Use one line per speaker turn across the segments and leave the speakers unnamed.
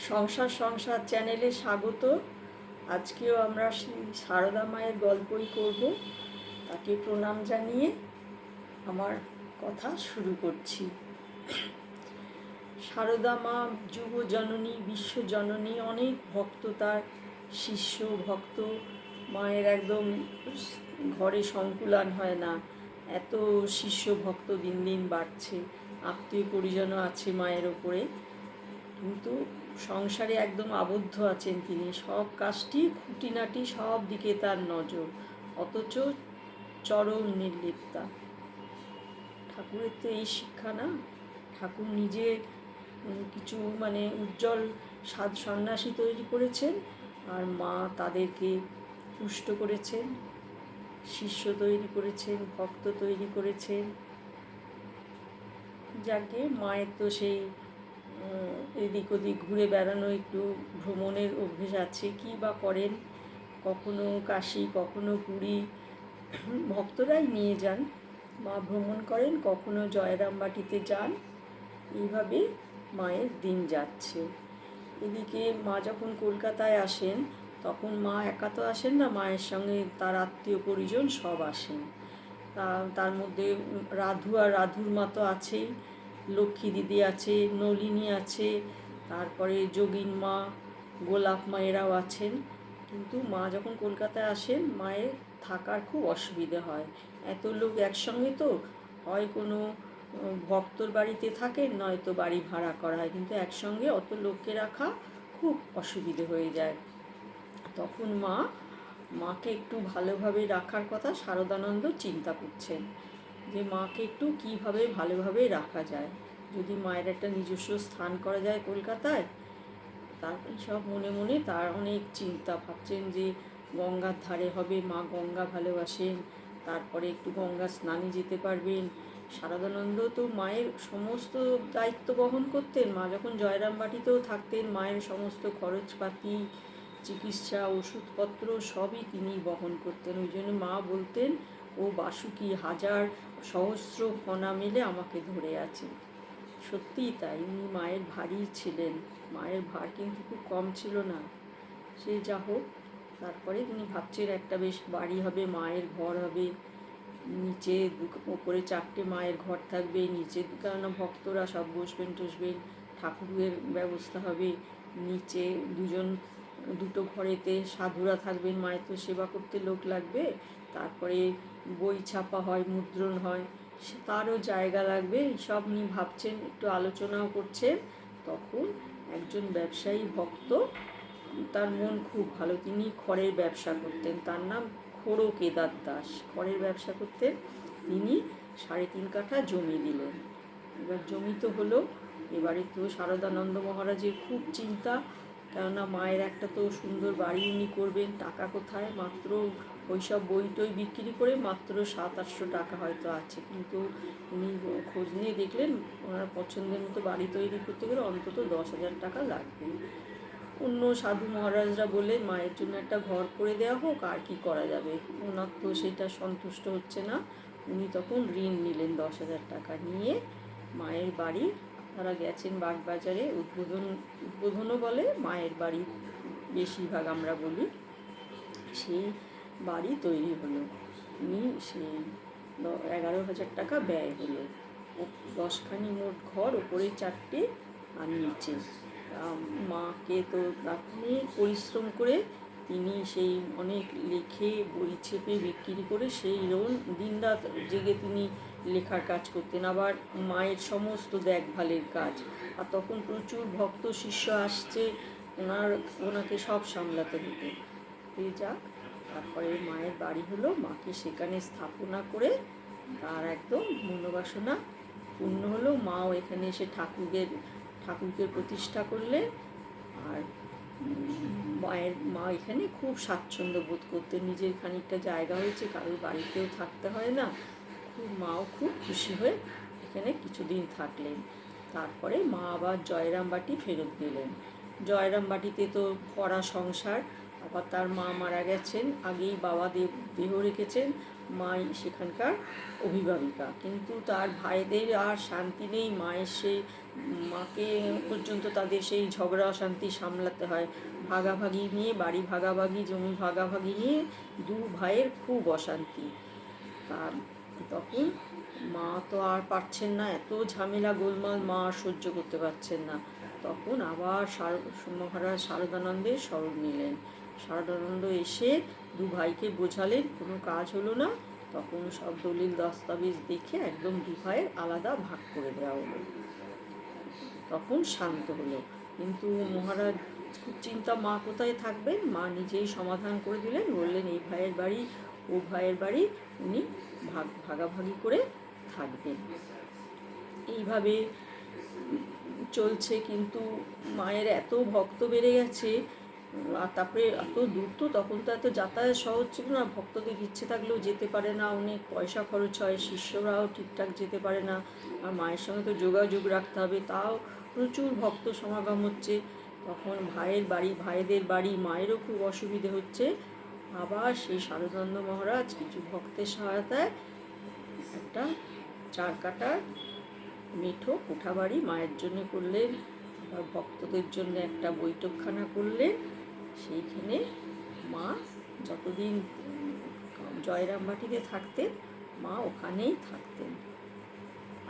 সংসার সংসার চ্যানেলে স্বাগত। আজকেও আমরা সারদা মায়ের গল্পই করব। তাকে প্রণাম জানিয়ে আমার কথা শুরু করছি। সারদা মা যুব জননী, বিশ্বজননী। অনেক ভক্ত তার, শিষ্য ভক্ত। মায়ের একদম ঘরে সংকুলান হয় না, এত শিষ্য ভক্ত দিন দিন বাড়ছে। আত্মীয় পরিজনও আছে মায়ের ওপরে, কিন্তু সংসারে একদম আবদ্ধ আছেন তিনি। সব কাজটি খুঁটিনাটি সব দিকে তার নজর, অথচ চরম নির্লিপ্তা। ঠাকুরের তো এই শিক্ষা না। ঠাকুর নিজে কিছু উজ্জ্বল সন্ন্যাসী তৈরি করেছেন, আর মা তাদেরকে পুষ্ট করেছেন, শিষ্য তৈরি করেছেন, ভক্ত তৈরি করেছেন। যাকে মায়ের তো সেই এদিক ওদিক ঘুরে বেড়ানো, একটু ভ্রমণের অভ্যেস আছে। কী বা করেন, কখনো কাশী, কখনো পুরী, ভক্তরাই নিয়ে যান। মা ভ্রমণ করেন, কখনো জয়রামবাটিতে যান। এইভাবে মায়ের দিন যাচ্ছে। এদিকে মা যখন কলকাতায় আসেন, তখন মা একা তো আসেন না, মায়ের সঙ্গে তার আত্মীয় পরিজন সব আসেন। তার মধ্যে রাধু আর রাধুর মা তো আছেই, লক্ষ্মী দিদি আছে, নলিনী আছে, তারপরে যোগিন মা, গোলাপ মা, এরাও আছেন। কিন্তু মা যখন কলকাতায় আসেন, মায়ের থাকার খুব অসুবিধে হয়। এত লোক একসঙ্গে তো, হয় কোনো ভক্তর বাড়িতে থাকেন, নয়তো বাড়ি ভাড়া করা হয়, কিন্তু একসঙ্গে অত লোককে রাখা খুব অসুবিধে হয়ে যায়। তখন মাকে একটু ভালোভাবে রাখার কথা শারদানন্দ চিন্তা করছেন, যে মাকে একটু কীভাবে ভালোভাবে রাখা যায়, যদি মায়ের একটা নিজস্ব স্থান করা যায় কলকাতায়। তার সব মনে মনে তার অনেক চিন্তা, ভাবছেন যে গঙ্গার ধারে হবে, মা গঙ্গা ভালোবাসেন, তারপরে একটু গঙ্গা স্নানে যেতে পারবেন। শারদানন্দ তো মায়ের সমস্ত দায়িত্ব বহন করতেন। মা যখন জয়রামবাটিতেও থাকতেন, মায়ের সমস্ত খরচপাতি, চিকিৎসা, ওষুধপত্র সবই তিনি বহন করতেন। ওই জন্য মা বলতেন, ও বাসুকি হাজার সহস্র ফনা মেলে আমাকে ধরে আছে। সত্যিই তাই, উনি মায়ের ভারী ছিলেন। মায়ের ভার কিন্তু খুব কম ছিল না। সে যা হোক, তারপরে তিনি ভাবছেন একটা বেশ বাড়ি হবে, মায়ের ঘর হবে, নিচে ওপরে 4টে মায়ের ঘর থাকবে, নিচে কেননা ভক্তরা সব বসবেন টসবেন, ঠাকুরের ব্যবস্থা হবে। নিচে দুটো ঘরেতে সাধুরা থাকবেন, মায়ের তো সেবা করতে লোক লাগবে। তারপরে বই ছাপা হয়, মুদ্রণ হয়, তারও জায়গা লাগবে। সব নিয়ে ভাবছেন, একটু আলোচনাও করছেন। তখন একজন ব্যবসায়ী ভক্ত, তার মন খুব ভালো, তিনি খড়ের ব্যবসা করতেন, তার নাম খোড়ো কেদার দাস, খড়ের ব্যবসা করতেন। তিনি 3.5 কাঠা জমি দিলেন। এবার জমি তো হলো, এবারে তো শারদানন্দ মহারাজের খুব চিন্তা, কেননা মায়ের একটা তো সুন্দর বাড়ি উনি করবেন, টাকা কোথায়? মাত্র ওইসব বই টই বিক্রি করে মাত্র 700-800 টাকা হয়তো আছে, কিন্তু উনি খোঁজ নিয়ে দেখলেন ওনার পছন্দের মতো বাড়ি তৈরি করতে গেলে অন্তত 10,000 টাকা লাগবে। অন্য সাধু মহারাজরা বললেন, মায়ের জন্য একটা ঘর করে দেওয়া হোক, আর কি করা যাবে। ওনার তো সেটা সন্তুষ্ট হচ্ছে না। উনি তখন ঋণ নিলেন 10,000 টাকা, নিয়ে মায়ের বাড়ি, আপনারা গেছেন বাগবাজারে, উদ্বোধনও বলে, মায়ের বাড়ি বেশিরভাগ আমরা বলি, সেই বাড়ি তৈরি হলো। উনি সেই 11,000 টাকা ব্যয় হলো। 10খানি মোট ঘর, ওপরে 4টে আর নিচে। মাকে তো আপনি পরিশ্রম করে তিনি সেই অনেক লিখে বই ছেপে বিক্রি করে সেই দিনরাত জেগে তিনি লেখার কাজ করতেন, আবার মায়ের সমস্ত দেখভালের কাজ। আর তখন প্রচুর ভক্ত শিষ্য আসছে, ওনাকে সব সামলাতে হতো। যাক, তারপরে মায়ের বাড়ি হলো, মাকে সেখানে স্থাপনা করে তার একদম মনোবাসনা পূর্ণ হলো। মাও এখানে এসে ঠাকুরকে প্রতিষ্ঠা করলেন। আর মা এখানে খুব স্বাচ্ছন্দ্য বোধ করতেন, নিজের খানিকটা জায়গা হয়েছে, কারোর বাড়িতেও থাকতে হয় না। মাও খুব খুশি হয়ে এখানে কিছুদিন থাকলেন। তারপরে মা আবার জয়রামবাটি ফেরত দিলেন। জয়রামবাটিতে তো কড়া সংসার, আবার তার মা মারা গেছেন, আগেই বাবা দেহ রেখেছেন, মাই সেখানকার অভিভাবিকা। কিন্তু তার ভাইদের আর শান্তি নেই, মায়ের সেই মাকে পর্যন্ত তাদের সেই ঝগড়া অশান্তি সামলাতে হয়। ভাগাভাগি নিয়ে, বাড়ি ভাগাভাগি, জমি ভাগাভাগি নিয়ে দু ভাইয়ের খুব অশান্তি। তা তখন মা তো আর পারছেন না, এত ঝামেলা গোলমাল মা আর সহ্য করতে পারছেন না। তখন আবার মহারাজ শারদানন্দের শরণ নিলেন। শারদানন্দ এসে দু ভাইকে বোঝালেন, কোনো কাজ হলো না। তখন সব দলিল দস্তাবেজ দেখে একদম দু ভাইয়ের আলাদা ভাগ করে দেওয়া হলো। তখন শান্ত হলো। কিন্তু মহারাজ খুব চিন্তা, মা কোথায় থাকবেন। মা নিজেই সমাধান করে দিলেন, বললেন এই ভাইয়ের বাড়ি ও ভাইয়ের বাড়ি উনি ভাগাভাগি করে থাকবেন। এইভাবে চলছে। কিন্তু মায়ের এত ভক্ত বেড়ে গেছে, আর তারপরে এত দূর, তো তখন তো এত যাতায়াত সহজ ছিল না। ভক্তদের ইচ্ছে থাকলেও যেতে পারে না, অনেক পয়সা খরচ হয়, শিষ্যরাও ঠিকঠাক যেতে পারে না, আর মায়ের সঙ্গে তো যোগাযোগ রাখতে হবে। তাও প্রচুর ভক্ত সমাগম হচ্ছে। তখন ভাইদের বাড়ি মায়েরও খুব অসুবিধে হচ্ছে। আবার সেই শারদানন্দ মহারাজ কিছু ভক্তের সহায়তায় একটা 4 কাঠার মিঠো কোঠাবাড়ি মায়ের জন্য করলেন। আবার ভক্তদের জন্য একটা বৈঠকখানা করলেন। সেইখানে মা যতদিন জয়রামবাটিতে থাকতেন, মা ওখানেই থাকতেন।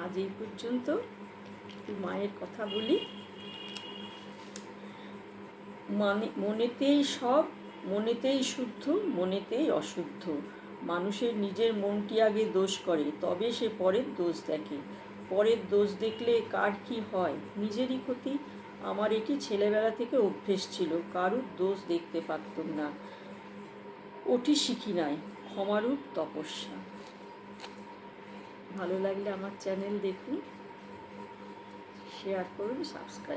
আজ এই পর্যন্ত। মায়ের কথা বলি। মনেতেই সব, মনেতেই শুদ্ধ, মনেতেই অশুদ্ধ। মানুষের নিজের মনটি আগে দোষ করে, তবে সে পরের দোষ দেখে। পরের দোষ দেখলে কার কি হয়, নিজেরই ক্ষতি। আমার এটি ছেলেবেলা থেকে অভ্যেস ছিল, কারুর দোষ দেখতে পারতাম না। ওটি শিখি নাই, ক্ষমারূপ তপস্যা। ভালো লাগলে আমার চ্যানেল দেখুন, শেয়ার করুন, সাবস্ক্রাইব